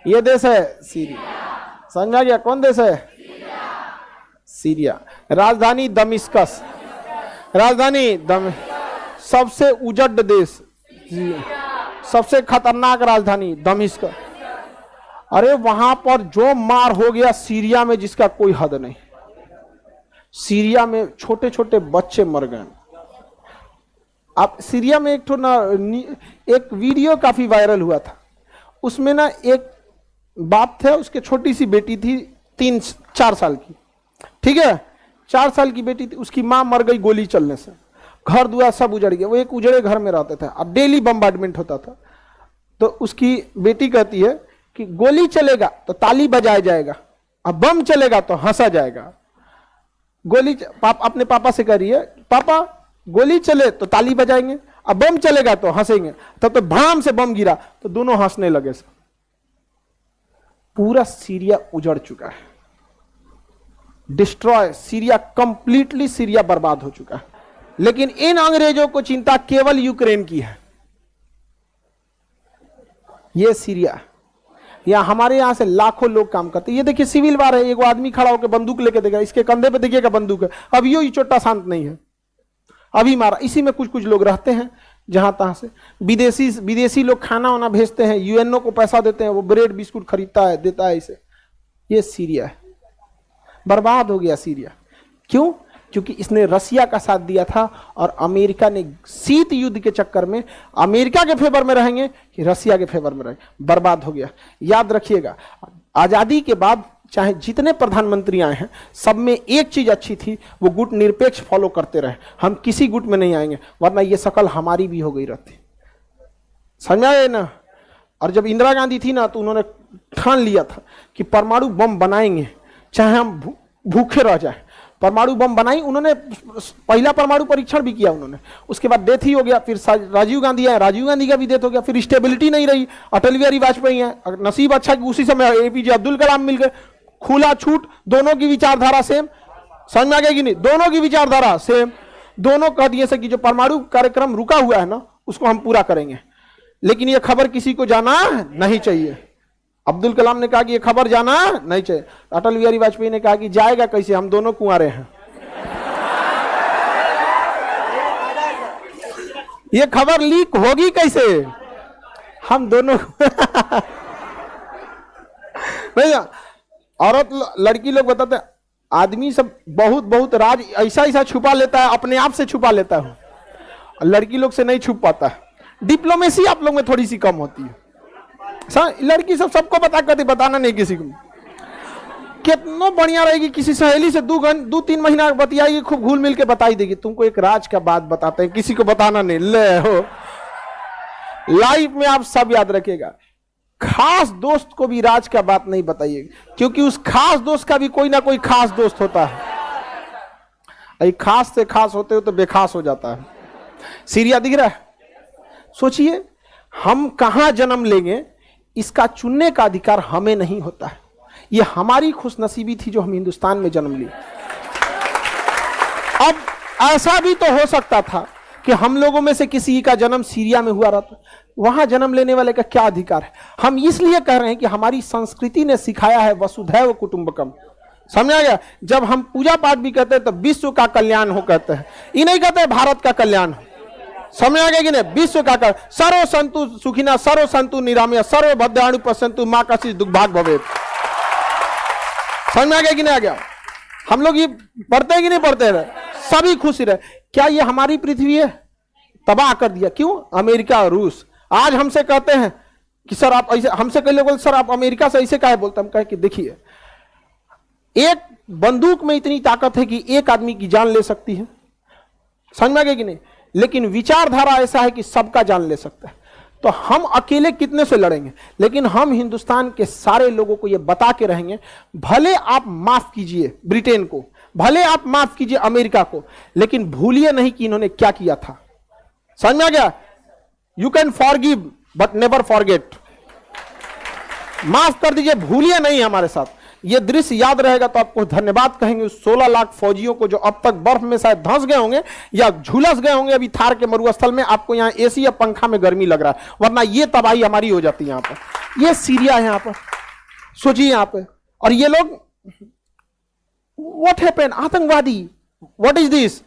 ये देश है सीरिया। समझा गया? कौन देश है? सीरिया। राजधानी दमिश्कस। राजधानी सबसे उजड़ देश, सबसे खतरनाक राजधानी दमिश्कस। अरे वहां पर जो मार हो गया सीरिया में जिसका कोई हद नहीं। सीरिया में छोटे छोटे बच्चे मर गए। आप सीरिया में एक वीडियो काफी वायरल हुआ था। उसमें ना एक बाप था, उसके छोटी सी बेटी थी 3-4 साल की, ठीक है, 4 साल की बेटी थी। उसकी मां मर गई गोली चलने से, घर दुआर सब उजड़ गया। वो एक उजड़े घर में रहते थे, अब डेली बम्बार्डमेंट होता था। तो उसकी बेटी कहती है कि गोली चलेगा तो ताली बजाया जाएगा, अब बम चलेगा तो हंसा जाएगा। गोली अपने पापा से कह रही है, पापा गोली चले तो ताली बजाएंगे, अब बम चलेगा तो हंसेंगे। तब तो भाम से बम गिरा तो दोनों हंसने लगे। पूरा सीरिया उजड़ चुका है, डिस्ट्रॉय। सीरिया कंप्लीटली, सीरिया बर्बाद हो चुका है। लेकिन इन अंग्रेजों को चिंता केवल यूक्रेन की है। ये सीरिया, या हमारे यहां से लाखों लोग काम करते हैं। ये देखिए सिविल वार है, एक आदमी खड़ा होकर बंदूक लेके देगा, इसके कंधे पे देखिएगा बंदूक है। अब यो चोटा शांत नहीं है, अभी मारा। इसी में कुछ कुछ लोग रहते हैं जहां तहां से। विदेशी लोग खाना वाना भेजते हैं, यूएनओ को पैसा देते हैं, वो ब्रेड बिस्कुट खरीदता है, देता है इसे। ये सीरिया है, बर्बाद हो गया सीरिया। क्यों? क्योंकि इसने रसिया का साथ दिया था और अमेरिका ने शीत युद्ध के चक्कर में अमेरिका के फेवर में रहेंगे कि रसिया के फेवर में रहेंगे। बर्बाद हो गया। याद रखिएगा, आजादी के बाद चाहे जितने प्रधानमंत्री आए हैं, सब में एक चीज अच्छी थी, वो गुट निरपेक्ष फॉलो करते रहे। हम किसी गुट में नहीं आएंगे, वरना ये शकल हमारी भी हो गई रहती। समझ आए ना? और जब इंदिरा गांधी थी ना, तो उन्होंने ठान लिया था कि परमाणु बम बनाएंगे, चाहे हम भूखे रह जाए। परमाणु बम बनाई उन्होंने, पहला परमाणु परीक्षण भी किया उन्होंने। उसके बाद डेथ ही हो गया। फिर राजीव गांधी आए, राजीव गांधी का भी डेथ हो गया। फिर स्टेबिलिटी नहीं रही, अटल बिहारी वाजपेयी है। नसीब अच्छा कि उसी समय एपीजे अब्दुल कलाम मिल गए। खुला छूट, दोनों की विचारधारा सेम। समझ में आ गया कि नहीं? दोनों की विचारधारा सेम। दोनों कह दिए कि जो परमाणु कार्यक्रम रुका हुआ है ना, उसको हम पूरा करेंगे। लेकिन यह खबर किसी को जाना नहीं चाहिए। अब्दुल कलाम ने कहा कि ये खबर जाना नहीं चाहिए। अटल बिहारी वाजपेयी ने कहा कि जाएगा कैसे, हम दोनों कुंवारे हैं, ये खबर लीक होगी कैसे, हम दोनों नहीं। औरत लड़की लोग बताते हैं, आदमी सब बहुत राज ऐसा छुपा लेता है, अपने आप से छुपा लेता है। लड़की लोग से नहीं छुप पाता है। डिप्लोमेसी आप लोग में थोड़ी सी कम होती है। लड़की सबको बताना नहीं किसी को। कितना बढ़िया रहेगी, किसी सहेली से 2-3 महीना बतियाएगी, खूब घुल मिल के बताई देगी। तुमको एक राज का बात बताते हैं, किसी को बताना नहीं। ले हो, लाइफ में आप सब याद रखिएगा, खास दोस्त को भी राज का बात नहीं बताइएगा, क्योंकि उस खास दोस्त का भी कोई ना कोई खास दोस्त होता है। खास से खास होते हो तो बेखास हो जाता है। सीरिया दिख रहा है? सोचिए, हम कहां जन्म लेंगे इसका चुनने का अधिकार हमें नहीं होता है। यह हमारी खुशनसीबी थी जो हम हिंदुस्तान में जन्म लिए। अब ऐसा भी तो हो सकता था कि हम लोगों में से किसी का जन्म सीरिया में हुआ रहता, वहां जन्म लेने वाले का क्या अधिकार है? हम इसलिए कह रहे हैं कि हमारी संस्कृति ने सिखाया है वसुधैव कुटुंबकम। समझा गया? जब हम पूजा पाठ भी कहते हैं तो विश्व का कल्याण हो कहते हैं, ये नहीं कहते भारत का कल्याण हो। समझ आ गया कि नहीं? विश्व का कर सर्व संतु सुखिना सर्व संतु निरामया सर्व भद्राणु पसंतु मां का दुर्भाग्य भवेत। समझ में आ गया कि नहीं आ गया? हम लोग ये पढ़ते हैं कि नहीं पढ़ते रहे? सभी खुशी रहे। क्या ये हमारी पृथ्वी है? तबाह कर दिया। क्यों? अमेरिका और रूस। आज हमसे कहते हैं कि सर आप ऐसे, हमसे कई लोग सर आप अमेरिका से ऐसे काहे बोलते? हम कहे कि देखिए, एक बंदूक में इतनी ताकत है कि एक आदमी की जान ले सकती है। समझ में आ गया कि नहीं? लेकिन विचारधारा ऐसा है कि सबका जान ले सकता है। तो हम अकेले कितने से लड़ेंगे? लेकिन हम हिंदुस्तान के सारे लोगों को यह बता के रहेंगे, भले आप माफ कीजिए ब्रिटेन को, भले आप माफ कीजिए अमेरिका को, लेकिन भूलिए नहीं कि इन्होंने क्या किया था। समझ में आ गया? You can forgive but never forget. माफ कर दीजिए, भूलिए नहीं हमारे साथ। ये दृश्य याद रहेगा तो आपको धन्यवाद कहेंगे उस 16 लाख फौजियों को जो अब तक बर्फ में शायद धंस गए होंगे या झुलस गए होंगे अभी थार के मरुस्थल में। आपको यहाँ एसी या पंखा में गर्मी लग रहा है, वरना ये तबाही हमारी हो जाती है। यहाँ पर ये सीरिया है। यहाँ पर सोचिए यहां पे, और ये लोग व्हाट हैपेंड, आतंकवादी, व्हाट इज दिस।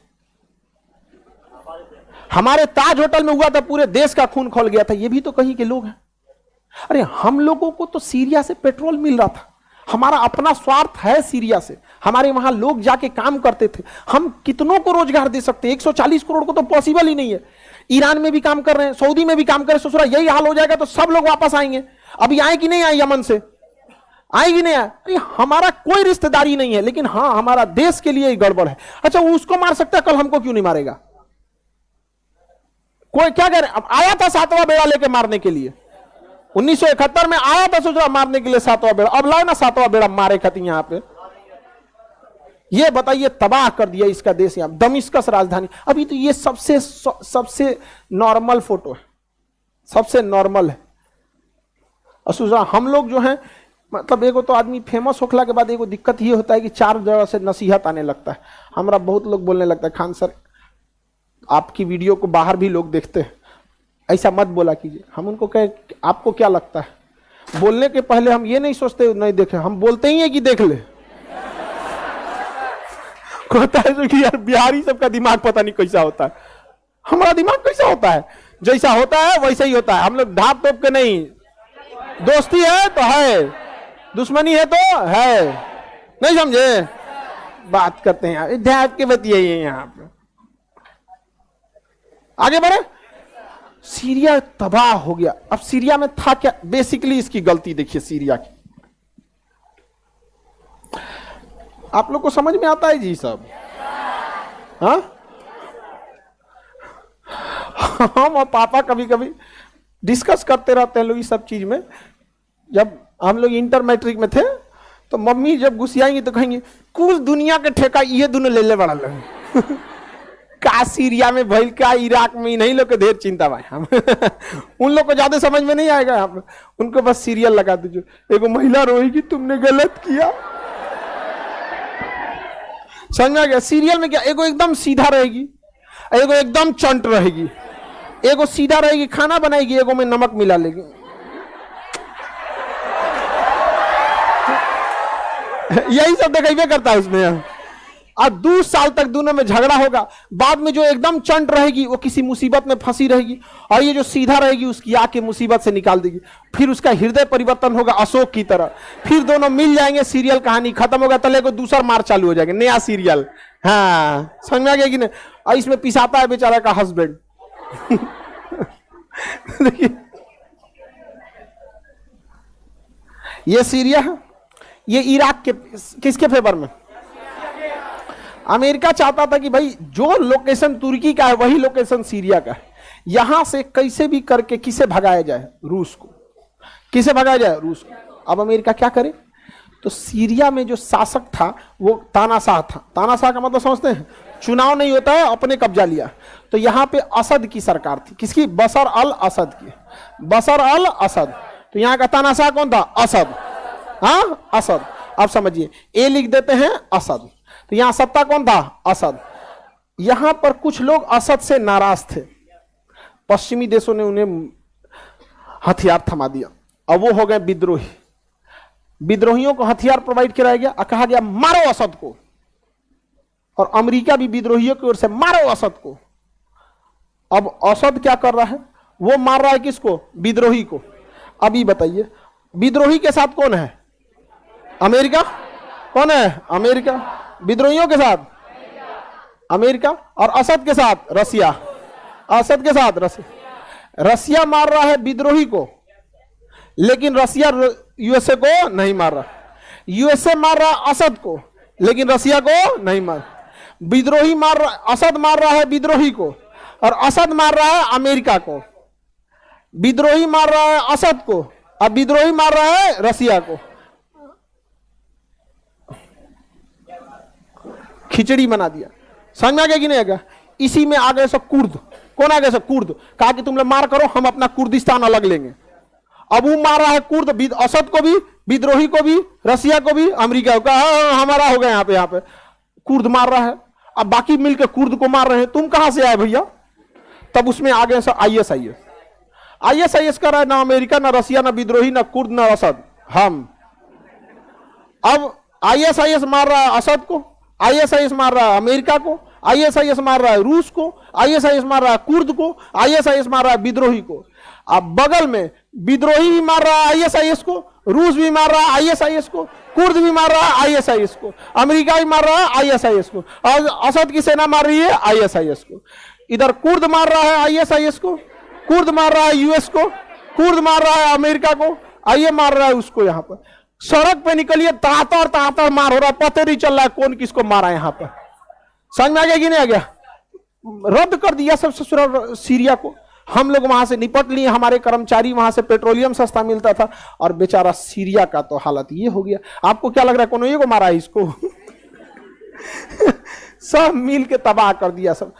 हमारे ताज होटल में हुआ था, पूरे देश का खून खौल गया था, ये भी तो कहीं के लोग हैं। अरे हम लोगों को तो सीरिया से पेट्रोल मिल रहा था, हमारा अपना स्वार्थ है सीरिया से, हमारे वहां लोग जाके काम करते थे, हम कितनों को रोजगार दे सकते हैं, 140 करोड़ को तो पॉसिबल ही नहीं है। ईरान में भी काम कर रहे हैं, सऊदी में भी काम कर रहे हैं, ससुरा यही हाल हो जाएगा तो सब लोग वापस आएंगे। अभी आए कि नहीं आए, यमन से आए कि नहीं आए? अरे हमारा कोई रिश्तेदारी नहीं है, लेकिन हाँ हमारा देश के लिए गड़बड़ है। अच्छा वो उसको मार सकता है, कल हमको क्यों नहीं मारेगा? कोई क्या कह रहे, अब आया था 7वां बेड़ा लेके मारने के लिए, 1971 में आया था सोच रहा मारने के लिए 7वां बेड़ा, अब लाओ ना 7वां बेड़ा मारे खाती यहां पे। ये बताइए, तबाह कर दिया इसका देश, यहां दमिश्कस राजधानी। अभी तो ये सबसे नॉर्मल फोटो है, सबसे नॉर्मल है। और सोच रहा हम लोग जो है, मतलब एगो तो आदमी फेमस होखला के बाद एगो दिक्कत ये होता है कि 4 जगह से नसीहत आने लगता है। हमारा बहुत लोग बोलने लगता है, खान सर आपकी वीडियो को बाहर भी लोग देखते हैं, ऐसा मत बोला कीजिए। हम उनको कहें आपको क्या लगता है, बोलने के पहले हम ये नहीं सोचते नहीं देखे, हम बोलते ही हैं कि देख ले। होता है जो कि यार बिहारी सबका दिमाग पता नहीं कैसा होता है, हमारा दिमाग कैसा होता है, जैसा होता है वैसा ही होता है। हम लोग ढाप टोप के नहीं, दोस्ती है तो है, दुश्मनी है तो है, नहीं समझे, बात करते हैं यार ढाप के बतियाइए। यहाँ पे आगे बढ़े। सीरिया तबाह हो गया। अब सीरिया में था क्या, बेसिकली इसकी गलती देखिए सीरिया की, आप लोग को समझ में आता है जी सब? हाँ हम और पापा कभी कभी डिस्कस करते रहते हैं लोग इस सब चीज में। जब हम लोग इंटर मैट्रिक में थे तो मम्मी जब गुस्सियाएंगी तो कहेंगे कुछ दुनिया के ठेका ये दोनों ले ले बड़ा लोग का सीरिया में भइल का, इराक में, नहीं लोग के ढेर चिंता भाई हम उन लोग को ज्यादा समझ में नहीं आएगा, हम उनको बस सीरियल लगा दीजिए, एगो महिला रोएगी तुमने गलत किया, समझ में आ गया? सीरियल में क्या, एगो एकदम सीधा रहेगी, एगो एकदम चंट रहेगी, एगो सीधा रहेगी खाना बनाएगी, एगो में नमक मिला लेगी। यही सब देखेबे करता है उसमें। और 2 साल तक दोनों में झगड़ा होगा, बाद में जो एकदम चंट रहेगी वो किसी मुसीबत में फंसी रहेगी, और ये जो सीधा रहेगी उसकी आके मुसीबत से निकाल देगी, फिर उसका हृदय परिवर्तन होगा अशोक की तरह, फिर दोनों मिल जाएंगे, सीरियल कहानी खत्म होगा, तले को दूसरा मार चालू हो जाएगा, नया सीरियल। हाँ समझ में आ गया कि नहीं? और इसमें पिसाता है बेचारा का हस्बैंड। देखिए ये सीरिया है, ये इराक के किसके फेवर में? अमेरिका चाहता था कि भाई जो लोकेशन तुर्की का है वही लोकेशन सीरिया का है, यहां से कैसे भी करके किसे भगाया जाए, रूस को, किसे भगाया जाए, रूस को। अब अमेरिका क्या करे, तो सीरिया में जो शासक था वो तानाशाह था। तानाशाह का मतलब समझते हैं, चुनाव नहीं होता है, अपने कब्जा लिया। तो यहां पे असद की सरकार थी, किसकी? बशर अल असद की, बशर अल असद। तो यहां का तानाशाह कौन था? असद। हाँ असद। अब समझिए, ए लिख देते हैं असद, तो यहां सत्ता कौन था? असद। यहां पर कुछ लोग असद से नाराज थे, पश्चिमी देशों ने उन्हें हथियार थमा दिया, अब वो हो गए विद्रोही। विद्रोहियों को हथियार प्रोवाइड कराया गया और कहा गया मारो असद को, और अमेरिका भी विद्रोहियों की ओर से मारो असद को। अब असद क्या कर रहा है, वो मार रहा है किसको? विद्रोही को। अभी बताइए विद्रोही के साथ कौन है? अमेरिका। कौन है? अमेरिका। विद्रोहियों के साथ अमेरिका, और असद के साथ रसिया। असद के साथ रसिया। रसिया मार रहा है विद्रोही को, लेकिन रसिया यूएसए को नहीं मार रहा। यूएसए मार रहा है असद को, लेकिन रसिया को नहीं मार। विद्रोही मार रहा, असद मार रहा है विद्रोही को, और असद मार रहा है अमेरिका को। विद्रोही मार रहा है असद को, और विद्रोही मार रहा है रसिया को। खिचड़ी बना दिया। समझ में आ गया कि नहीं आ गया? इसी में आ गए सब कुर्द। कौन आ गए सब? कुर्द। कहा कि तुम लोग मार करो, हम अपना कुर्दिस्तान अलग लेंगे। अब वो मार रहा है कुर्द, असद को भी, विद्रोही को भी, रसिया को भी, अमेरिका को। हमारा हो गया यहाँ पे कुर्द मार रहा है। अब बाकी मिलकर कुर्द को मार रहे हैं। तुम कहां से आए भैया? तब उसमें आ गए सब आईएसआईएस कर रहा है, ना अमेरिका, ना रसिया, ना विद्रोही, ना कुर्द, ना असद, हम। अब आईएसआईएस मार रहा है असद को, आईएसआईएस मार रहा है अमेरिका को, आईएसआईएस मार रहा है रूस को, आईएसआईएस मार रहा है कुर्द को, आईएसआईएस मार रहा है विद्रोही को। अब बगल में विद्रोही भी मार रहा है आईएसआईएस को, रूस भी मार रहा है आईएसआईएस को, कुर्द भी मार रहा है आईएसआईएस को, अमेरिका भी मार रहा है आईएसआईएस को, और असद की सेना मार रही है आईएसआईएस को। इधर कुर्द मार रहा है आईएसआईएस को, कुर्द मार रहा है यूएस को, कुर्द मार रहा है अमेरिका को, आइए मार रहा है उसको। यहाँ पर सड़क पे निकलिए, तातर मार हो रहा है, पता नहीं चल रहा है कौन किसको मारा है। यहाँ पर समझ में आ गया कि नहीं आ गया? रद्द कर दिया सब ससुराल सीरिया को। हम लोग वहां से निपट लिए, हमारे कर्मचारी वहां से पेट्रोलियम सस्ता मिलता था, और बेचारा सीरिया का तो हालत ये हो गया। आपको क्या लग रहा है कौन ये को मारा है इसको? सब मिल के तबाह कर दिया सब।